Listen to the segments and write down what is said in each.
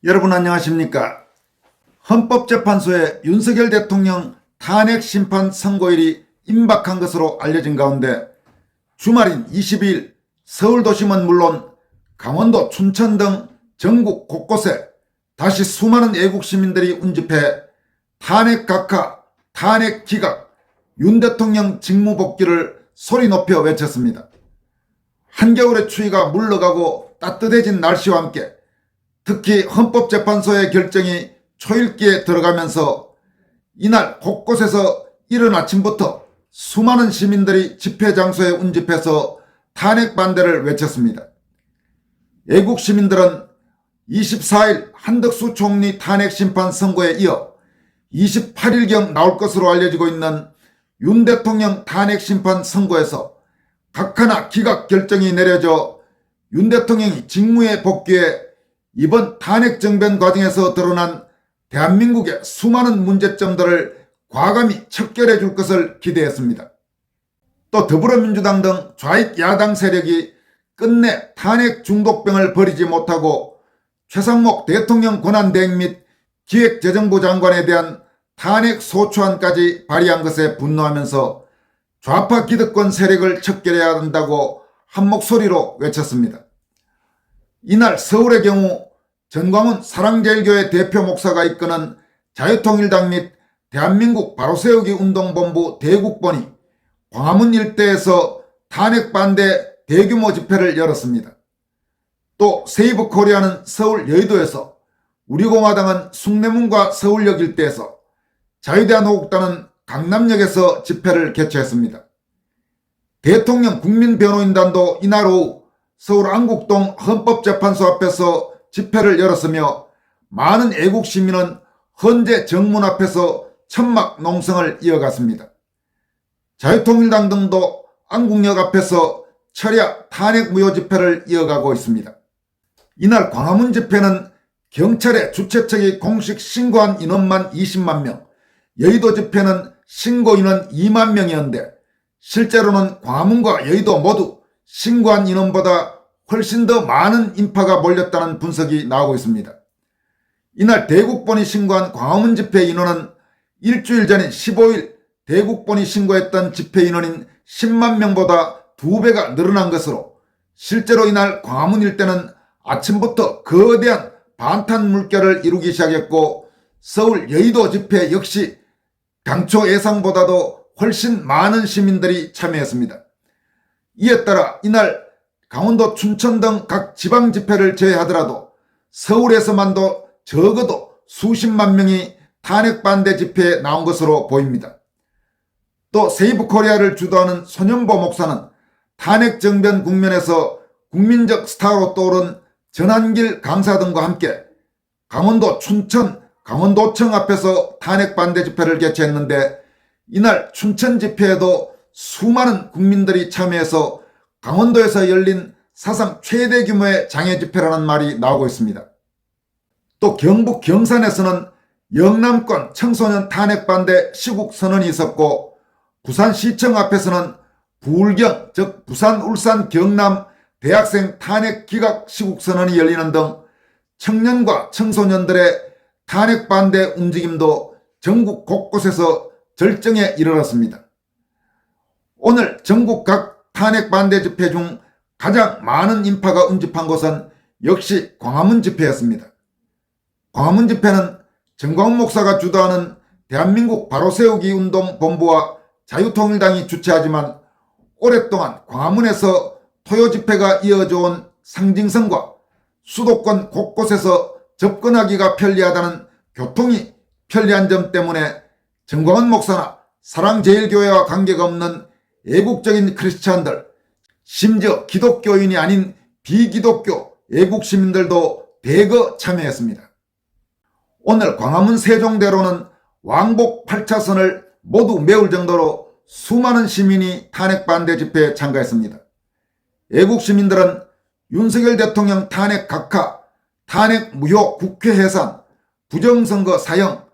여러분 안녕하십니까? 헌법재판소의 윤석열 대통령 탄핵 심판 선고일이 임박한 것으로 알려진 가운데 주말인 22일 서울도심은 물론 강원도, 춘천 등 전국 곳곳에 다시 수많은 애국 시민들이 운집해 탄핵 각하, 탄핵 기각, 윤 대통령 직무 복귀를 소리 높여 외쳤습니다. 한겨울의 추위가 물러가고 따뜻해진 날씨와 함께 특히 헌법재판소의 결정이 초읽기에 들어가면서 이날 곳곳에서 이른 아침부터 수많은 시민들이 집회 장소에 운집해서 탄핵 반대를 외쳤습니다. 애국 시민들은 24일 한덕수 총리 탄핵 심판 선고에 이어 28일경 나올 것으로 알려지고 있는 윤 대통령 탄핵 심판 선고에서 각하나 기각 결정이 내려져 윤 대통령이 직무에 복귀해 이번 탄핵 정변 과정에서 드러난 대한민국의 수많은 문제점들을 과감히 척결해 줄 것을 기대했습니다. 또 더불어민주당 등 좌익 야당 세력이 끝내 탄핵 중독병을 버리지 못하고 최상목 대통령 권한대행 및 기획재정부 장관에 대한 탄핵 소추안까지 발의한 것에 분노하면서 좌파 기득권 세력을 척결해야 한다고 한 목소리로 외쳤습니다. 이날 서울의 경우 전광훈 사랑제일교회 대표 목사가 이끄는 자유통일당 및 대한민국 바로세우기 운동본부 대국본이 광화문 일대에서 탄핵 반대 대규모 집회를 열었습니다. 또 세이브코리아는 서울 여의도에서, 우리공화당은 숭례문과 서울역 일대에서, 자유대한호국당은 강남역에서 집회를 개최했습니다. 대통령 국민변호인단도 이날 오후 서울 안국동 헌법재판소 앞에서 집회를 열었으며 많은 애국 시민은 헌재 정문 앞에서 천막 농성을 이어갔습니다. 자유통일당 등도 안국역 앞에서 철야 탄핵 무효 집회를 이어가고 있습니다. 이날 광화문 집회는 경찰의 주최 측이 공식 신고한 인원만 20만 명, 여의도 집회는 신고 인원 2만 명이었는데 실제로는 광화문과 여의도 모두 신고한 인원보다 훨씬 더 많은 인파가 몰렸다는 분석이 나오고 있습니다. 이날 대국본이 신고한 광화문 집회 인원은 일주일 전인 15일 대국본이 신고했던 집회 인원인 10만 명보다 2배가 늘어난 것으로 실제로 이날 광화문 일대는 아침부터 거대한 반탄 물결을 이루기 시작했고 서울 여의도 집회 역시 당초 예상보다도 훨씬 많은 시민들이 참여했습니다. 이에 따라 이날 강원도, 춘천 등 각 지방 집회를 제외하더라도 서울에서만도 적어도 수십만 명이 탄핵 반대 집회에 나온 것으로 보입니다. 또 세이브코리아를 주도하는 손현보 목사는 탄핵 정변 국면에서 국민적 스타로 떠오른 전한길 강사 등과 함께 강원도, 춘천, 강원도청 앞에서 탄핵 반대 집회를 개최했는데 이날 춘천 집회에도 수많은 국민들이 참여해서 강원도에서 열린 사상 최대 규모의 장애 집회라는 말이 나오고 있습니다. 또 경북 경산에서는 영남권 청소년 탄핵 반대 시국 선언이 있었고 부산시청 앞에서는 부울경 즉 부산, 울산, 경남 대학생 탄핵 기각 시국 선언이 열리는 등 청년과 청소년들의 탄핵 반대 움직임도 전국 곳곳에서 절정에 이르렀습니다. 오늘 전국 각 탄핵 반대 집회 중 가장 많은 인파가 운집한 곳은 역시 광화문 집회였습니다. 광화문 집회는 전광훈 목사가 주도하는 대한민국 바로세우기 운동본부와 자유통일당이 주최하지만 오랫동안 광화문에서 토요 집회가 이어져 온 상징성과 수도권 곳곳에서 접근하기가 편리하다는 교통이 편리한 점 때문에 전광훈 목사나 사랑제일교회와 관계가 없는 애국적인 크리스찬들, 심지어 기독교인이 아닌 비기독교 애국 시민들도 대거 참여했습니다. 오늘 광화문 세종대로는 왕복 8차선을 모두 메울 정도로 수많은 시민이 탄핵 반대 집회에 참가했습니다. 애국 시민들은 윤석열 대통령 탄핵 각하, 탄핵 무효 국회 해산, 부정선거 사형,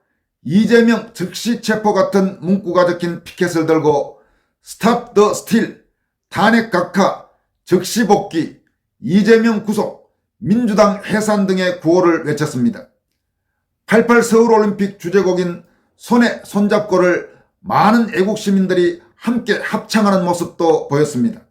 이재명 즉시 체포 같은 문구가 적힌 피켓을 들고 스탑 더 스틸, 탄핵 각하, 즉시 복귀, 이재명 구속, 민주당 해산 등의 구호를 외쳤습니다. 88 서울올림픽 주제곡인 손에 손잡고를 많은 애국 시민들이 함께 합창하는 모습도 보였습니다.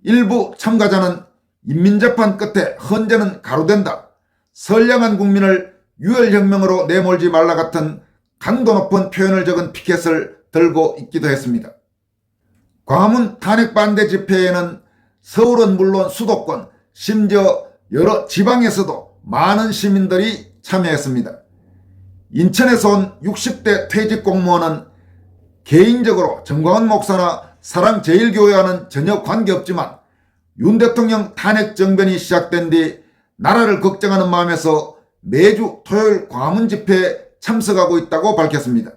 일부 참가자는 인민재판 끝에 헌재는 가루된다, 선량한 국민을 유혈혁명으로 내몰지 말라 같은 강도 높은 표현을 적은 피켓을 들고 있기도 했습니다. 광화문 탄핵 반대 집회에는 서울은 물론 수도권, 심지어 여러 지방에서도 많은 시민들이 참여했습니다. 인천에서 온 60대 퇴직 공무원은 개인적으로 정광훈 목사나 사랑제일교회와는 전혀 관계없지만 윤 대통령 탄핵 정변이 시작된 뒤 나라를 걱정하는 마음에서 매주 토요일 광화문 집회에 참석하고 있다고 밝혔습니다.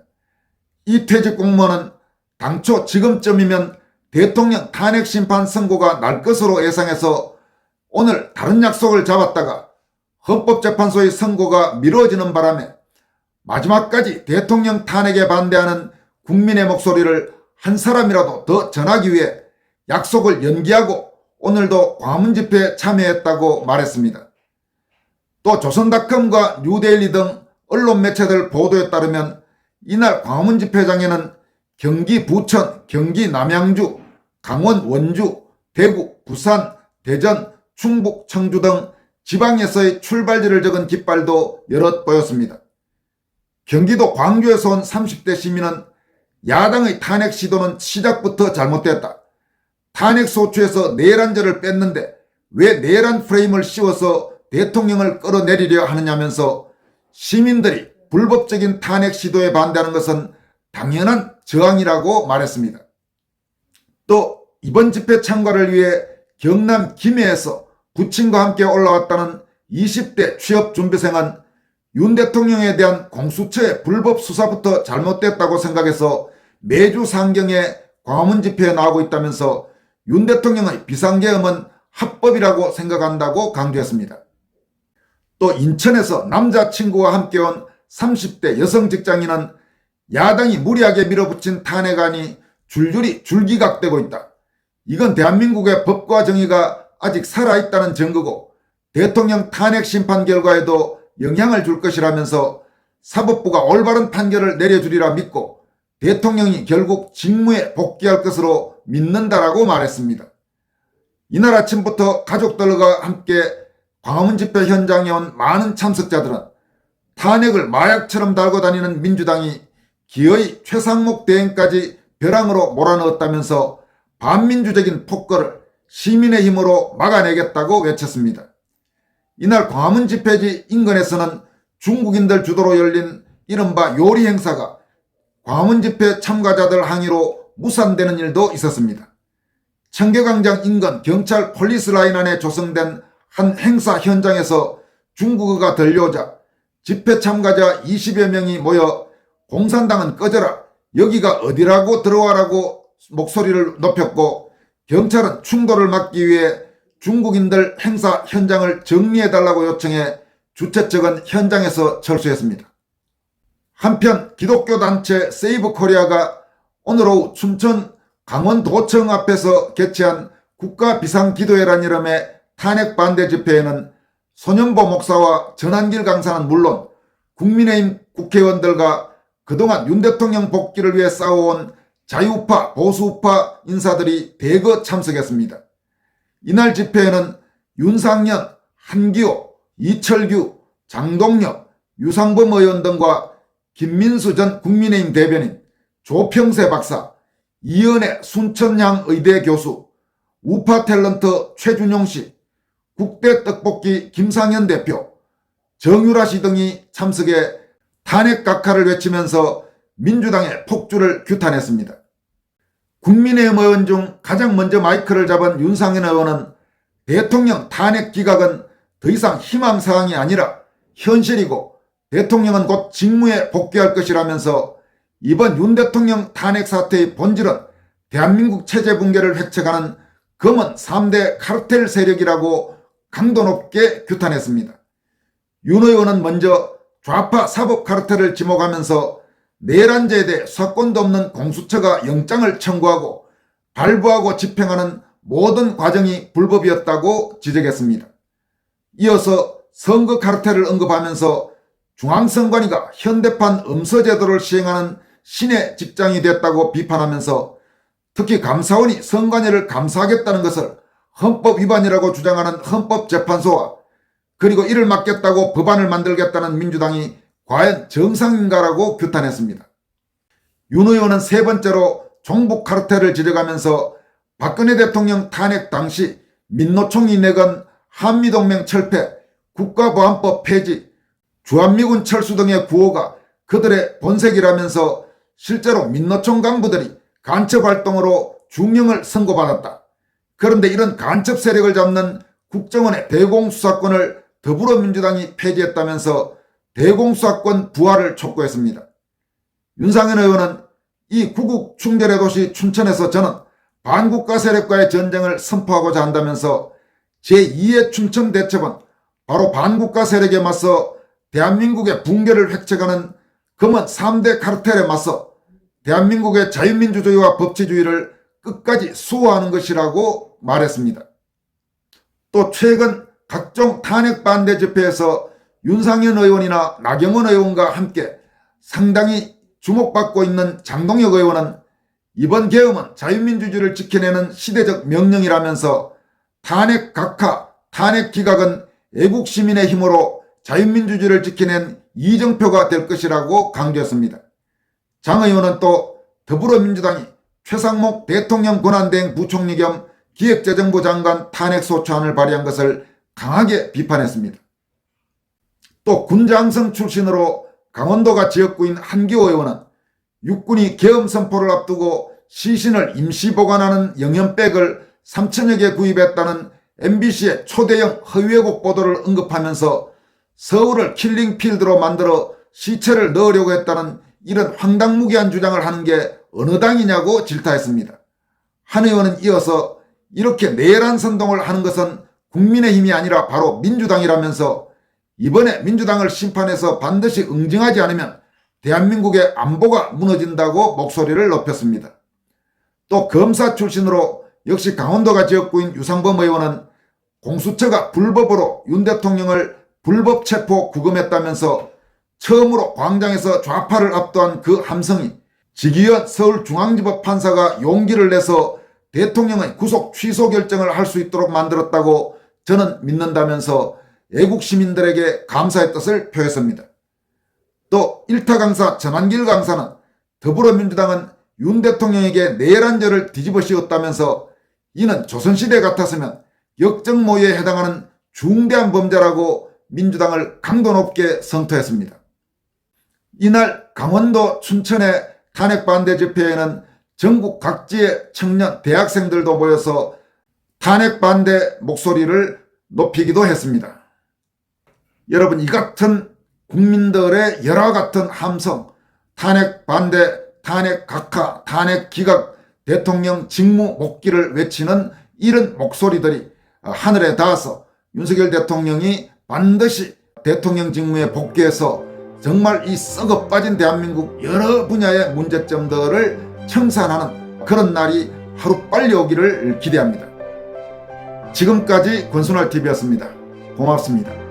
이 퇴직 공무원은 당초 지금쯤이면 대통령 탄핵 심판 선고가 날 것으로 예상해서 오늘 다른 약속을 잡았다가 헌법재판소의 선고가 미뤄지는 바람에 마지막까지 대통령 탄핵에 반대하는 국민의 목소리를 한 사람이라도 더 전하기 위해 약속을 연기하고 오늘도 광화문 집회에 참여했다고 말했습니다. 또 조선닷컴과 뉴데일리 등 언론 매체들 보도에 따르면 이날 광화문 집회장에는 경기 부천, 경기 남양주, 강원 원주, 대구, 부산, 대전, 충북, 청주 등 지방에서의 출발지를 적은 깃발도 여럿 보였습니다. 경기도 광주에서 온 30대 시민은 야당의 탄핵 시도는 시작부터 잘못됐다. 탄핵 소추에서 내란죄를 뺐는데 왜 내란 프레임을 씌워서 대통령을 끌어내리려 하느냐면서 시민들이 불법적인 탄핵 시도에 반대하는 것은 당연한 저항이라고 말했습니다. 또 이번 집회 참가를 위해 경남 김해에서 부친과 함께 올라왔다는 20대 취업준비생은 윤 대통령에 대한 공수처의 불법 수사부터 잘못됐다고 생각해서 매주 상경에 광화문 집회에 나오고 있다면서 윤 대통령의 비상계엄은 합법이라고 생각한다고 강조했습니다. 또 인천에서 남자친구와 함께 온 30대 여성 직장인은 야당이 무리하게 밀어붙인 탄핵안이 줄줄이 줄기각되고 있다. 이건 대한민국의 법과 정의가 아직 살아있다는 증거고 대통령 탄핵 심판 결과에도 영향을 줄 것이라면서 사법부가 올바른 판결을 내려주리라 믿고 대통령이 결국 직무에 복귀할 것으로 믿는다라고 말했습니다. 이날 아침부터 가족들과 함께 광화문 집회 현장에 온 많은 참석자들은 탄핵을 마약처럼 달고 다니는 민주당이 기어이 최상목 대행까지 벼랑으로 몰아넣었다면서 반민주적인 폭거를 시민의 힘으로 막아내겠다고 외쳤습니다. 이날 광화문 집회지 인근에서는 중국인들 주도로 열린 이른바 요리 행사가 광화문 집회 참가자들 항의로 무산되는 일도 있었습니다. 청계광장 인근 경찰 폴리스라인 안에 조성된 한 행사 현장에서 중국어가 들려오자 집회 참가자 20여 명이 모여 공산당은 꺼져라, 여기가 어디라고 들어와라고 목소리를 높였고 경찰은 충돌을 막기 위해 중국인들 행사 현장을 정리해달라고 요청해 주최 측은 현장에서 철수했습니다. 한편 기독교 단체 세이브 코리아가 오늘 오후 춘천 강원도청 앞에서 개최한 국가비상기도회란 이름의 탄핵 반대 집회에는 손현보 목사와 전한길 강사는 물론 국민의힘 국회의원들과 그동안 윤 대통령 복귀를 위해 싸워온 자유우파, 보수우파 인사들이 대거 참석했습니다. 이날 집회에는 윤상현, 한기호, 이철규, 장동혁, 유상범 의원 등과 김민수 전 국민의힘 대변인, 조평세 박사, 이은혜 순천향 의대 교수, 우파 탤런트 최준용 씨, 국대 떡볶이 김상현 대표, 정유라 씨 등이 참석해 탄핵 각하를 외치면서 민주당의 폭주를 규탄했습니다. 국민의힘 의원 중 가장 먼저 마이크를 잡은 윤상현 의원은 대통령 탄핵 기각은 더 이상 희망사항이 아니라 현실이고 대통령은 곧 직무에 복귀할 것이라면서 이번 윤 대통령 탄핵 사태의 본질은 대한민국 체제 붕괴를 획책하는 검은 3대 카르텔 세력이라고 강도 높게 규탄했습니다. 윤 의원은 먼저 좌파 사법 카르텔을 지목하면서 내란죄에 대해 사건도 없는 공수처가 영장을 청구하고 발부하고 집행하는 모든 과정이 불법이었다고 지적했습니다. 이어서 선거 카르텔을 언급하면서 중앙선관위가 현대판 음서제도를 시행하는 신의 직장이 됐다고 비판하면서 특히 감사원이 선관위를 감사하겠다는 것을 헌법 위반이라고 주장하는 헌법재판소와 그리고 이를 막겠다고 법안을 만들겠다는 민주당이 과연 정상인가라고 규탄했습니다. 윤 의원은 세 번째로 종북 카르텔을 지적하면서 박근혜 대통령 탄핵 당시 민노총이 내건 한미동맹 철폐, 국가보안법 폐지, 주한미군 철수 등의 구호가 그들의 본색이라면서 실제로 민노총 간부들이 간첩활동으로 중형을 선고받았다. 그런데 이런 간첩 세력을 잡는 국정원의 대공수사권을 더불어민주당이 폐지했다면서 대공수사권 부활을 촉구했습니다. 윤상현 의원은 이 구국 충절의 도시 춘천에서 저는 반국가 세력과의 전쟁을 선포하고자 한다면서 제2의 춘천 대첩은 바로 반국가 세력에 맞서 대한민국의 붕괴를 획책하는 검은 3대 카르텔에 맞서 대한민국의 자유민주주의와 법치주의를 끝까지 수호하는 것이라고 말했습니다. 또 최근 각종 탄핵 반대 집회에서 윤상현 의원이나 나경원 의원과 함께 상당히 주목받고 있는 장동혁 의원은 이번 계엄은 자유민주주의를 지켜내는 시대적 명령이라면서 탄핵 각하, 탄핵 기각은 애국 시민의 힘으로 자유민주주의를 지켜낸 이정표가 될 것이라고 강조했습니다. 장 의원은 또 더불어민주당이 최상목 대통령 권한대행 부총리 겸 기획재정부 장관 탄핵소추안을 발의한 것을 강하게 비판했습니다. 또 군장성 출신으로 강원도가 지역구인 한기호 의원은 육군이 계엄 선포를 앞두고 시신을 임시 보관하는 영연백을 3천여 개 구입했다는 MBC의 초대형 허위왜곡 보도를 언급하면서 서울을 킬링필드로 만들어 시체를 넣으려고 했다는 이런 황당무계한 주장을 하는 게 어느 당이냐고 질타했습니다. 한 의원은 이어서 이렇게 내란 선동을 하는 것은 국민의힘이 아니라 바로 민주당이라면서 이번에 민주당을 심판해서 반드시 응징하지 않으면 대한민국의 안보가 무너진다고 목소리를 높였습니다. 또 검사 출신으로 역시 강원도가 지역구인 유상범 의원은 공수처가 불법으로 윤 대통령을 불법 체포 구금했다면서 처음으로 광장에서 좌파를 압도한 그 함성이 지기현 서울중앙지법 판사가 용기를 내서 대통령의 구속 취소 결정을 할 수 있도록 만들었다고 저는 믿는다면서 애국 시민들에게 감사의 뜻을 표했습니다. 또 일타 강사 전한길 강사는 더불어민주당은 윤 대통령에게 내란죄를 뒤집어 씌웠다면서 이는 조선시대 같았으면 역정모의에 해당하는 중대한 범죄라고 민주당을 강도 높게 성토했습니다. 이날 강원도 춘천의 탄핵 반대 집회에는 전국 각지의 청년 대학생들도 모여서 탄핵 반대 목소리를 높이기도 했습니다. 여러분, 이 같은 국민들의 여러 같은 함성, 탄핵 반대, 탄핵 각하, 탄핵 기각, 대통령 직무 복귀를 외치는 이런 목소리들이 하늘에 닿아서 윤석열 대통령이 반드시 대통령 직무에 복귀해서 정말 이 썩어 빠진 대한민국 여러 분야의 문제점들을 청산하는 그런 날이 하루빨리 오기를 기대합니다. 지금까지 권순할TV였습니다. 고맙습니다.